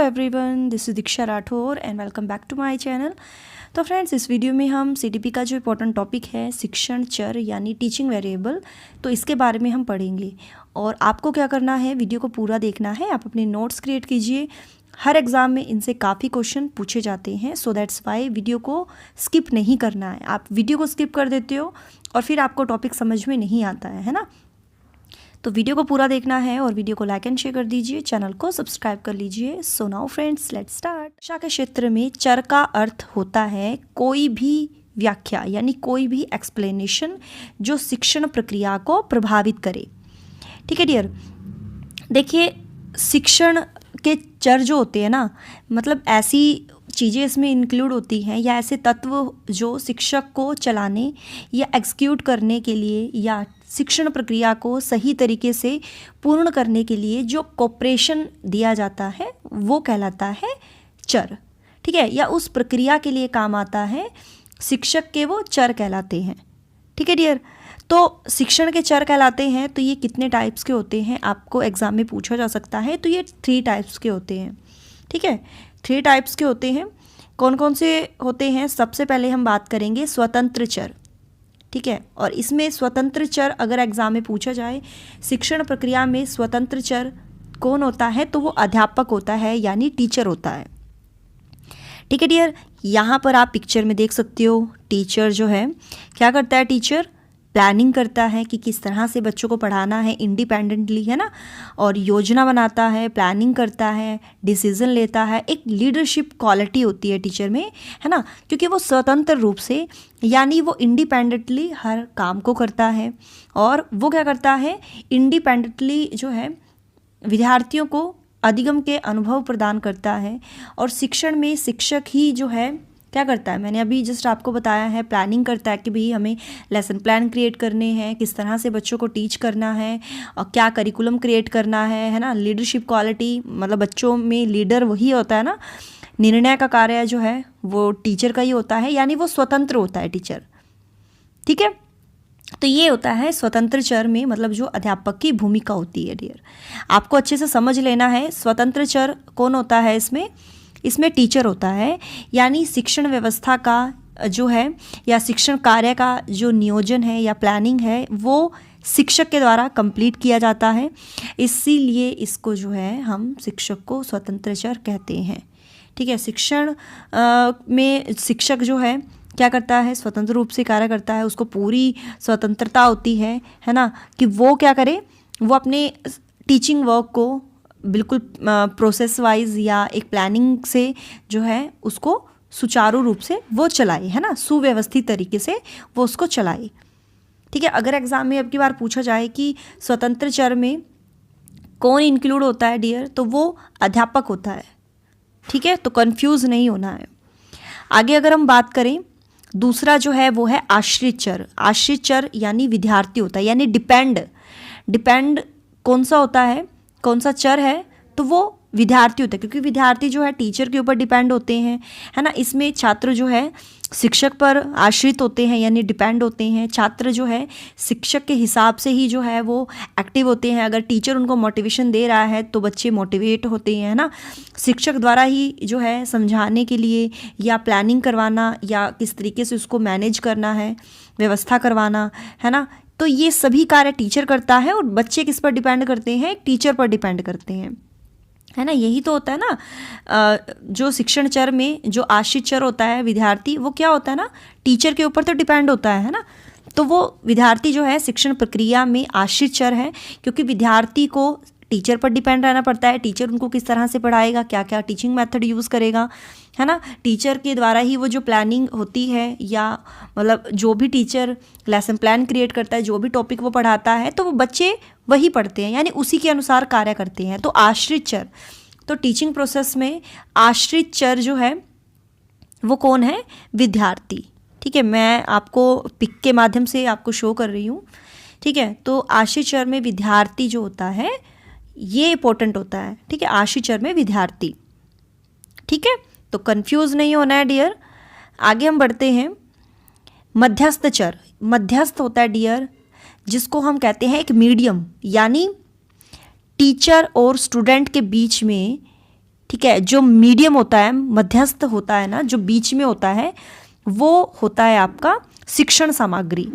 Everyone, this is Diksha Rathore and welcome back to my channel. तो friends, इस video में हम सीटीपी का जो इम्पोर्टेंट टॉपिक है शिक्षण चर यानी टीचिंग वेरिएबल, तो इसके बारे में हम पढ़ेंगे। और आपको क्या करना है, वीडियो को पूरा देखना है। आप अपने नोट्स क्रिएट कीजिए। हर एग्ज़ाम में इनसे काफ़ी क्वेश्चन पूछे जाते हैं, सो दैट्स वाई वीडियो को स्किप नहीं करना है। आप वीडियो को स्किप कर देते हो और फिर आपको टॉपिक समझ में नहीं आता है ना। तो वीडियो को पूरा देखना है और वीडियो को लाइक एंड शेयर कर दीजिए, चैनल को सब्सक्राइब कर लीजिए। So now friends, let's start. शिक्षा के क्षेत्र में चर का अर्थ होता है कोई भी व्याख्या यानी कोई भी एक्सप्लेनेशन जो शिक्षण प्रक्रिया को प्रभावित करे। ठीक है डियर, देखिए शिक्षण के चर जो होते हैं ना, मतलब ऐसी चीज़ें इसमें इंक्लूड होती हैं या ऐसे तत्व जो शिक्षक को चलाने या एग्जीक्यूट करने के लिए या शिक्षण प्रक्रिया को सही तरीके से पूर्ण करने के लिए जो कोऑपरेशन दिया जाता है वो कहलाता है चर। ठीक है, या उस प्रक्रिया के लिए काम आता है शिक्षक के, वो चर कहलाते हैं। ठीक है डियर, तो शिक्षण के चर कहलाते हैं। तो ये कितने टाइप्स के होते हैं आपको एग्जाम में पूछा जा सकता है। तो ये 3 टाइप्स के होते हैं। ठीक है, 3 टाइप्स के होते हैं। कौन कौन से होते हैं? सबसे पहले हम बात करेंगे स्वतंत्र चर। ठीक है, और इसमें स्वतंत्र चर अगर एग्जाम में पूछा जाए, शिक्षण प्रक्रिया में स्वतंत्र चर कौन होता है, तो वो अध्यापक होता है यानी टीचर होता है। ठीक है डियर, यहाँ पर आप पिक्चर में देख सकते हो टीचर जो है क्या करता है। टीचर प्लानिंग करता है कि किस तरह से बच्चों को पढ़ाना है इंडिपेंडेंटली, है ना, और योजना बनाता है, प्लानिंग करता है, डिसीजन लेता है। एक लीडरशिप क्वालिटी होती है टीचर में, है ना, क्योंकि वो स्वतंत्र रूप से यानी वो इंडिपेंडेंटली हर काम को करता है। और वो क्या करता है, इंडिपेंडेंटली जो है विद्यार्थियों को अधिगम के अनुभव प्रदान करता है। और शिक्षण में शिक्षक ही जो है क्या करता है, मैंने अभी जस्ट आपको बताया है, प्लानिंग करता है कि भाई हमें लेसन प्लान क्रिएट करने हैं, किस तरह से बच्चों को टीच करना है और क्या करिकुलम क्रिएट करना है ना। लीडरशिप क्वालिटी, मतलब बच्चों में लीडर वही होता है ना। निर्णय का कार्य जो है वो टीचर का ही होता है, यानी वो स्वतंत्र होता है टीचर। ठीक है, तो ये होता है स्वतंत्र चर में, मतलब जो अध्यापक की भूमिका होती है डियर। आपको अच्छे से समझ लेना है स्वतंत्र चर कौन होता है। इसमें टीचर होता है, यानी शिक्षण व्यवस्था का जो है या शिक्षण कार्य का जो नियोजन है या प्लानिंग है वो शिक्षक के द्वारा कंप्लीट किया जाता है। इसीलिए इसको जो है हम शिक्षक को स्वतंत्र चर कहते हैं। ठीक है, शिक्षण में शिक्षक जो है क्या करता है, स्वतंत्र रूप से कार्य करता है। उसको पूरी स्वतंत्रता होती है ना, कि वो क्या करे, वो अपने टीचिंग वर्क को बिल्कुल प्रोसेस वाइज या एक प्लानिंग से जो है उसको सुचारू रूप से वो चलाए, है ना, सुव्यवस्थित तरीके से वो उसको चलाए। ठीक है, अगर एग्जाम में अब की बार पूछा जाए कि स्वतंत्र चर में कौन इंक्लूड होता है डियर, तो वो अध्यापक होता है। ठीक है, तो कंफ्यूज नहीं होना है। आगे अगर हम बात करें, दूसरा जो है वो है आश्रित चर। आश्रित चर यानी विद्यार्थी होता है, यानी डिपेंड कौन सा होता है, कौन सा चर है, तो वो विद्यार्थी होता है, क्योंकि विद्यार्थी जो है टीचर के ऊपर डिपेंड होते हैं, है ना। इसमें छात्र जो है शिक्षक पर आश्रित होते हैं यानी डिपेंड होते हैं। छात्र जो है शिक्षक के हिसाब से ही जो है वो एक्टिव होते हैं। अगर टीचर उनको मोटिवेशन दे रहा है तो बच्चे मोटिवेट होते हैं, है ना। शिक्षक द्वारा ही जो है समझाने के लिए या प्लानिंग करवाना या किस तरीके से उसको मैनेज करना है, व्यवस्था करवाना, है ना, तो ये सभी कार्य टीचर करता है। और बच्चे किस पर डिपेंड करते हैं, टीचर पर डिपेंड करते हैं, है ना। यही तो होता है ना, जो शिक्षण चर में जो आश्रित चर होता है विद्यार्थी, वो क्या होता है ना, टीचर के ऊपर तो डिपेंड होता है ना। तो वो विद्यार्थी जो है शिक्षण प्रक्रिया में आश्रित चर है, क्योंकि विद्यार्थी को टीचर पर डिपेंड रहना पड़ता है। टीचर उनको किस तरह से पढ़ाएगा, क्या क्या टीचिंग मेथड यूज़ करेगा, है ना। टीचर के द्वारा ही वो जो प्लानिंग होती है या मतलब जो भी टीचर लेसन प्लान क्रिएट करता है, जो भी टॉपिक वो पढ़ाता है, तो वो बच्चे वही पढ़ते हैं, यानी उसी के अनुसार कार्य करते हैं। तो आश्रित चर, तो टीचिंग प्रोसेस में आश्रित चर जो है वो कौन है, विद्यार्थी। ठीक है, मैं आपको पिक के माध्यम से आपको शो कर रही हूँ। ठीक है, तो आश्रित चर में विद्यार्थी जो होता है ये इंपॉर्टेंट होता है। ठीक है, आश्रित चर में विद्यार्थी। ठीक है, तो कंफ्यूज नहीं होना है डियर। आगे हम बढ़ते हैं। मध्यस्थ चर, मध्यस्थ होता है डियर जिसको हम कहते हैं एक मीडियम, यानी टीचर और स्टूडेंट के बीच में ठीक है, जो मीडियम होता है, मध्यस्थ होता है ना, जो बीच में होता है, वो होता है आपका शिक्षण सामग्री।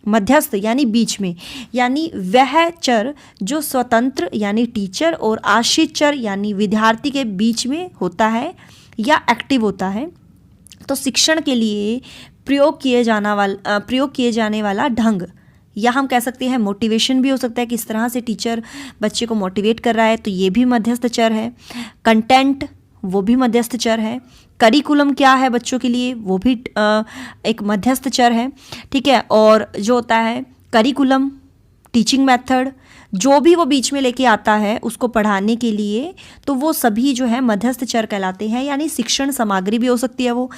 मध्यस्थ यानी बीच में, यानी वह चर जो स्वतंत्र यानी टीचर और आश्रित चर यानी विद्यार्थी के बीच में होता है या एक्टिव होता है। तो शिक्षण के लिए प्रयोग किए जाने वाला ढंग, या हम कह सकते हैं मोटिवेशन भी हो सकता है, किस तरह से टीचर बच्चे को मोटिवेट कर रहा है, तो ये भी मध्यस्थ चर है। कंटेंट, वो भी मध्यस्थ चर है। करिकुलम क्या है बच्चों के लिए, वो भी एक मध्यस्थ चर है। ठीक है, और जो होता है करिकुलम, टीचिंग मेथड, जो भी वो बीच में लेके आता है उसको पढ़ाने के लिए, तो वो सभी जो है मध्यस्थ चर कहलाते हैं। यानी शिक्षण सामग्री भी हो सकती है वो,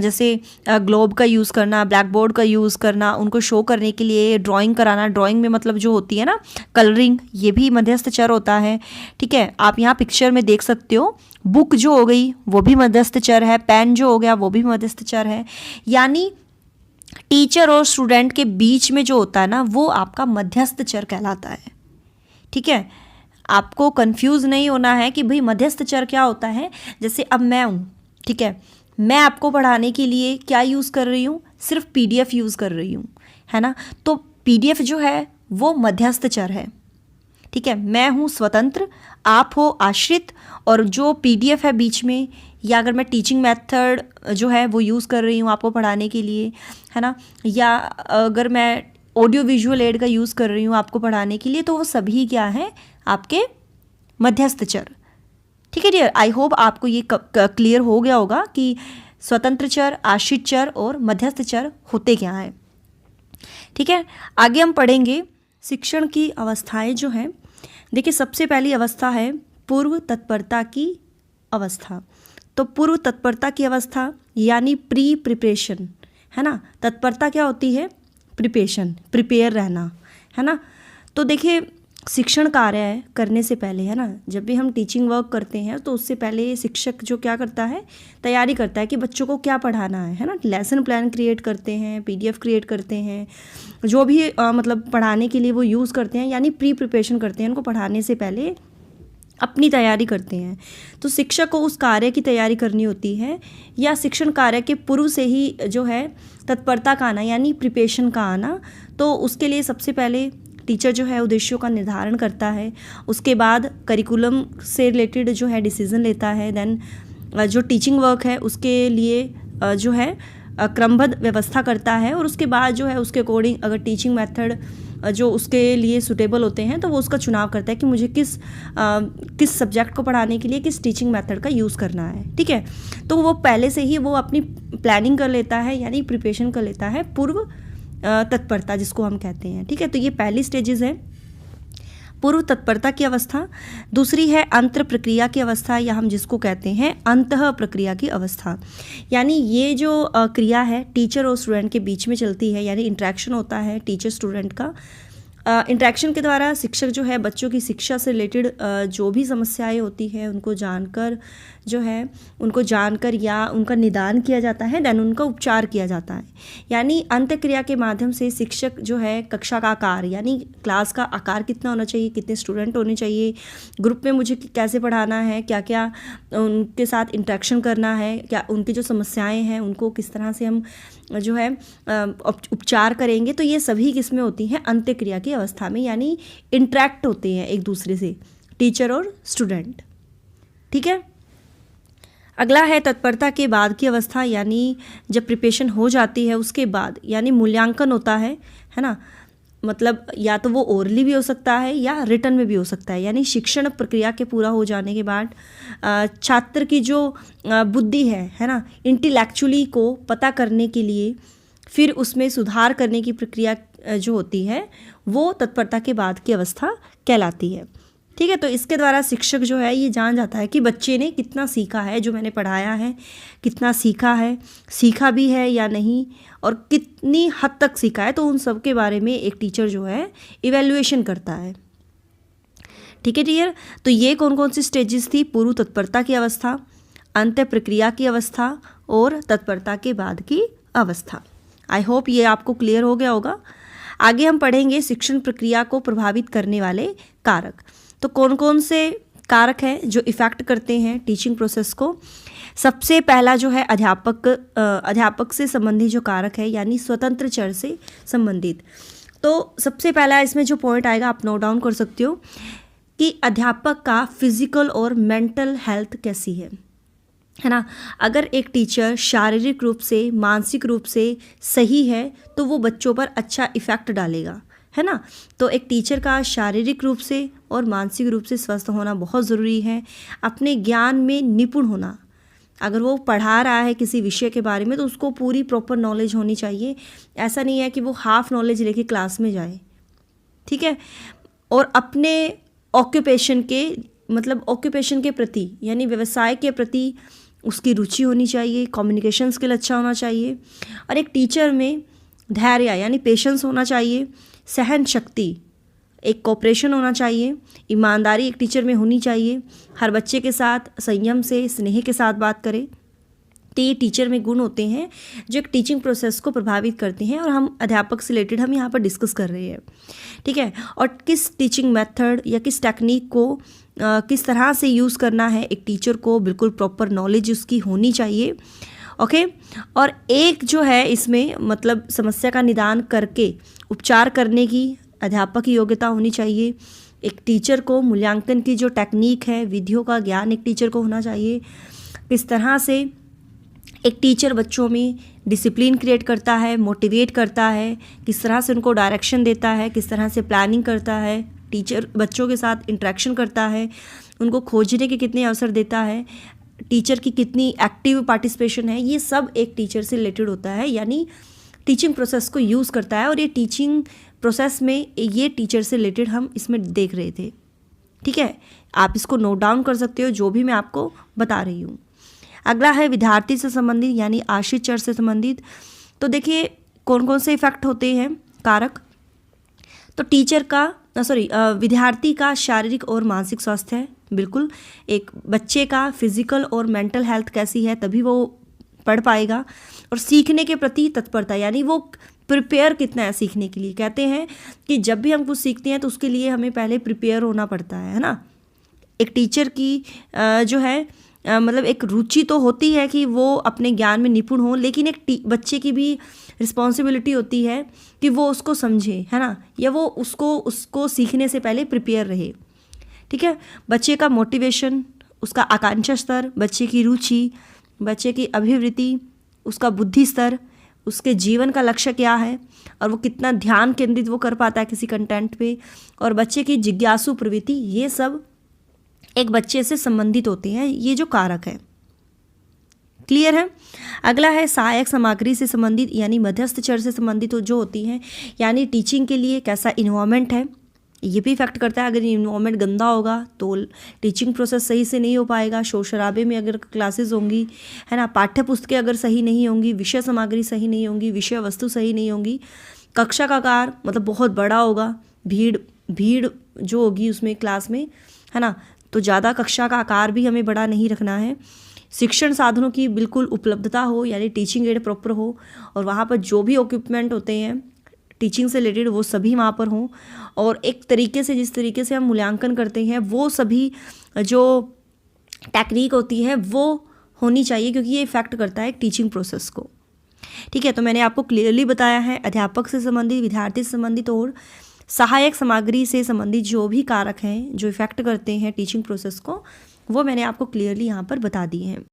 जैसे ग्लोब का यूज़ करना, ब्लैक बोर्ड का यूज़ करना, उनको शो करने के लिए ड्राइंग कराना, ड्राइंग में मतलब जो होती है ना कलरिंग, ये भी मध्यस्थ चर होता है। ठीक है, आप यहाँ पिक्चर में देख सकते हो, बुक जो हो गई वो भी मध्यस्थ चर है, पेन जो हो गया वो भी मध्यस्थ चर है। यानी टीचर और स्टूडेंट के बीच में जो होता है ना, वो आपका मध्यस्थ चर कहलाता है। ठीक है, आपको कंफ्यूज नहीं होना है कि भाई मध्यस्थ चर क्या होता है। जैसे अब मैं हूँ, ठीक है, मैं आपको पढ़ाने के लिए क्या यूज़ कर रही हूँ, सिर्फ PDF यूज़ कर रही हूँ, है ना। तो PDF जो है वो मध्यस्थ चर है। ठीक है, मैं हूँ स्वतंत्र, आप हो आश्रित, और जो PDF है बीच में, या अगर मैं टीचिंग मेथड जो है वो यूज़ कर रही हूँ आपको पढ़ाने के लिए, है ना, या अगर मैं ऑडियो विजुअल एड का यूज़ कर रही हूँ आपको पढ़ाने के लिए, तो वो सभी क्या हैं, आपके मध्यस्थ चर। ठीक है डियर, आई होप आपको ये क्लियर हो गया होगा कि स्वतंत्र चर, आश्रित चर और मध्यस्थ चर होते क्या हैं। ठीक है, आगे हम पढ़ेंगे शिक्षण की अवस्थाएं जो हैं। देखिए, सबसे पहली अवस्था है पूर्व तत्परता की अवस्था। तो पूर्व तत्परता की अवस्था यानी प्री प्रिपरेशन, है ना। तत्परता क्या होती है, प्रिपरेशन, प्रिपेयर रहना, है ना। तो देखिए, शिक्षण कार्य करने से पहले, है ना, जब भी हम टीचिंग वर्क करते हैं तो उससे पहले शिक्षक जो क्या करता है, तैयारी करता है कि बच्चों को क्या पढ़ाना है ना। लेसन प्लान क्रिएट करते हैं, PDF क्रिएट करते हैं, जो भी मतलब पढ़ाने के लिए वो यूज़ करते हैं, यानी प्री प्रिपरेशन करते हैं, उनको पढ़ाने से पहले अपनी तैयारी करते हैं। तो शिक्षक को उस कार्य की तैयारी करनी होती है, या शिक्षण कार्य के पूर्व से ही जो है तत्परता का आना, यानी प्रिपरेशन का आना। तो उसके लिए सबसे पहले टीचर जो है उद्देश्यों का निर्धारण करता है, उसके बाद करिकुलम से रिलेटेड जो है डिसीजन लेता है, देन जो टीचिंग वर्क है उसके लिए जो है क्रमबद्ध व्यवस्था करता है, और उसके बाद जो है उसके अकॉर्डिंग अगर टीचिंग मेथड जो उसके लिए सूटेबल होते हैं तो वो उसका चुनाव करता है कि मुझे किस सब्जेक्ट को पढ़ाने के लिए किस टीचिंग मेथड का यूज़ करना है। ठीक है, तो वो पहले से ही वो अपनी प्लानिंग कर लेता है, यानी प्रिपरेशन कर लेता है, पूर्व तत्परता जिसको हम कहते हैं। ठीक है, तो ये पहली स्टेजेस है पूर्व तत्परता की अवस्था। दूसरी है अंतर प्रक्रिया की अवस्था, या हम जिसको कहते हैं अंतः प्रक्रिया की अवस्था। यानी ये जो क्रिया है टीचर और स्टूडेंट के बीच में चलती है, यानी इंटरेक्शन होता है टीचर स्टूडेंट का। इंटरेक्शन के द्वारा शिक्षक जो है बच्चों की शिक्षा से रिलेटेड जो भी समस्याएं होती है उनको जानकर या उनका निदान किया जाता है, देन उनका उपचार किया जाता है। यानी अंतःक्रिया के माध्यम से शिक्षक जो है कक्षा का आकार, यानी क्लास का आकार कितना होना चाहिए, कितने स्टूडेंट होने चाहिए, ग्रुप में मुझे कैसे पढ़ाना है, क्या क्या उनके साथ इंटरेक्शन करना है, क्या उनकी जो समस्याएँ हैं उनको किस तरह से हम जो है उपचार करेंगे, तो ये सभी किस्में होती हैं अंत्यक्रिया की अवस्था में, यानी इंटरेक्ट होते हैं एक दूसरे से टीचर और स्टूडेंट। ठीक है, अगला है तत्परता के बाद की अवस्था, यानी जब प्रिपरेशन हो जाती है उसके बाद, यानी मूल्यांकन होता है ना। मतलब या तो वो ओरली भी हो सकता है या रिटन में भी हो सकता है। यानी शिक्षण प्रक्रिया के पूरा हो जाने के बाद छात्र की जो बुद्धि है ना, इंटेलेक्चुअली को पता करने के लिए फिर उसमें सुधार करने की प्रक्रिया जो होती है वो तत्परता के बाद की अवस्था कहलाती है। ठीक है, तो इसके द्वारा शिक्षक जो है ये जान जाता है कि बच्चे ने कितना सीखा है, जो मैंने पढ़ाया है कितना सीखा है, सीखा भी है या नहीं, और कितनी हद तक सीखा है, तो उन सब के बारे में एक टीचर जो है इवैल्यूएशन करता है। ठीक है डियर, तो ये कौन कौन सी स्टेजेस थी, पूर्व तत्परता की अवस्था, अंत्य प्रक्रिया की अवस्था और तत्परता के बाद की अवस्था। आई होप ये आपको क्लियर हो गया होगा। आगे हम पढ़ेंगे शिक्षण प्रक्रिया को प्रभावित करने वाले कारक। तो कौन कौन से कारक है जो इफ़ेक्ट करते हैं टीचिंग प्रोसेस को। सबसे पहला जो है अध्यापक से संबंधित जो कारक है यानी स्वतंत्र चर से संबंधित। तो सबसे पहला इसमें जो पॉइंट आएगा आप नोट डाउन कर सकते हो कि अध्यापक का फिजिकल और मेंटल हेल्थ कैसी है ना। अगर एक टीचर शारीरिक रूप से मानसिक रूप से सही है तो वो बच्चों पर अच्छा इफ़ेक्ट डालेगा, है ना। तो एक टीचर का शारीरिक रूप से और मानसिक रूप से स्वस्थ होना बहुत ज़रूरी है। अपने ज्ञान में निपुण होना, अगर वो पढ़ा रहा है किसी विषय के बारे में तो उसको पूरी प्रॉपर नॉलेज होनी चाहिए। ऐसा नहीं है कि वो हाफ नॉलेज लेके क्लास में जाए, ठीक है। और अपने ऑक्यूपेशन के प्रति यानी व्यवसाय के प्रति उसकी रुचि होनी चाहिए, कम्युनिकेशन स्किल अच्छा होना चाहिए। और एक टीचर में धैर्य यानी पेशेंस होना चाहिए, सहन शक्ति, एक कोऑपरेशन होना चाहिए, ईमानदारी एक टीचर में होनी चाहिए, हर बच्चे के साथ संयम से स्नेह के साथ बात करे। तो ये टीचर में गुण होते हैं जो एक टीचिंग प्रोसेस को प्रभावित करते हैं और हम अध्यापक से रिलेटेड हम यहाँ पर डिस्कस कर रहे हैं, ठीक है। और किस टीचिंग मेथड या किस टेक्निक को किस तरह से यूज़ करना है एक टीचर को बिल्कुल प्रॉपर नॉलेज उसकी होनी चाहिए, ओके। और एक जो है इसमें मतलब समस्या का निदान करके उपचार करने की अध्यापक की योग्यता होनी चाहिए। एक टीचर को मूल्यांकन की जो टेक्निक है, विधियों का ज्ञान एक टीचर को होना चाहिए। किस तरह से एक टीचर बच्चों में डिसिप्लिन क्रिएट करता है, मोटिवेट करता है, किस तरह से उनको डायरेक्शन देता है, किस तरह से प्लानिंग करता है, टीचर बच्चों के साथ इंटरेक्शन करता है, उनको खोजने के कितने अवसर देता है, टीचर की कितनी एक्टिव पार्टिसिपेशन है, ये सब एक टीचर से रिलेटेड होता है, यानी टीचिंग प्रोसेस को यूज़ करता है। और ये टीचिंग प्रोसेस में ये टीचर से रिलेटेड हम इसमें देख रहे थे, ठीक है। आप इसको नोट डाउन कर सकते हो जो भी मैं आपको बता रही हूँ। अगला है विद्यार्थी से संबंधित यानी आश्रित चर से संबंधित। तो देखिए कौन कौन से इफेक्ट होते हैं कारक। तो विद्यार्थी का शारीरिक और मानसिक स्वास्थ्य है, बिल्कुल। एक बच्चे का फिजिकल और मेंटल हेल्थ कैसी है तभी वो पढ़ पाएगा। और सीखने के प्रति तत्परता यानी वो प्रिपेयर कितना है सीखने के लिए। कहते हैं कि जब भी हम कुछ सीखते हैं तो उसके लिए हमें पहले प्रिपेयर होना पड़ता है ना। एक टीचर की जो है मतलब एक रुचि तो होती है कि वो अपने ज्ञान में निपुण हो, लेकिन एक बच्चे की भी रिस्पॉन्सिबिलिटी होती है कि वो उसको समझे, है ना, या वो उसको सीखने से पहले प्रिपेयर रहे, ठीक है। बच्चे का मोटिवेशन, उसका आकांक्षा स्तर, बच्चे की रुचि, बच्चे की अभिवृत्ति, उसका बुद्धि स्तर, उसके जीवन का लक्ष्य क्या है और वो कितना ध्यान केंद्रित वो कर पाता है किसी कंटेंट पे, और बच्चे की जिज्ञासु प्रवृत्ति, ये सब एक बच्चे से संबंधित होते हैं, ये जो कारक है। क्लियर है। अगला है सहायक सामग्री से संबंधित यानी मध्यस्थ चर से संबंधित जो होती हैं, यानी टीचिंग के लिए कैसा इन्वायरमेंट है, ये भी इफेक्ट करता है। अगर इन्वायरमेंट गंदा होगा तो टीचिंग प्रोसेस सही से नहीं हो पाएगा। शोर शराबे में अगर क्लासेस होंगी, है ना, पाठ्य पुस्तकें अगर सही नहीं होंगी, विषय सामग्री सही नहीं होंगी, विषय वस्तु सही नहीं होंगी, कक्षा का आकार मतलब बहुत बड़ा होगा, भीड़ जो होगी उसमें क्लास में, है ना, तो ज़्यादा कक्षा का आकार भी हमें बड़ा नहीं रखना है। शिक्षण साधनों की बिल्कुल उपलब्धता हो यानी टीचिंग एड प्रॉपर हो, और वहाँ पर जो भी इक्विपमेंट होते हैं टीचिंग से रिलेटेड वो सभी वहाँ पर हों, और एक तरीके से जिस तरीके से हम मूल्यांकन करते हैं वो सभी जो टेक्निक होती है वो होनी चाहिए, क्योंकि ये इफेक्ट करता है एक टीचिंग प्रोसेस को, ठीक है। तो मैंने आपको क्लियरली बताया है अध्यापक से संबंधित, विद्यार्थी से संबंधित और सहायक सामग्री से संबंधित जो भी कारक हैं जो इफेक्ट करते हैं टीचिंग प्रोसेस को, वो मैंने आपको क्लियरली यहाँ पर बता दिए हैं।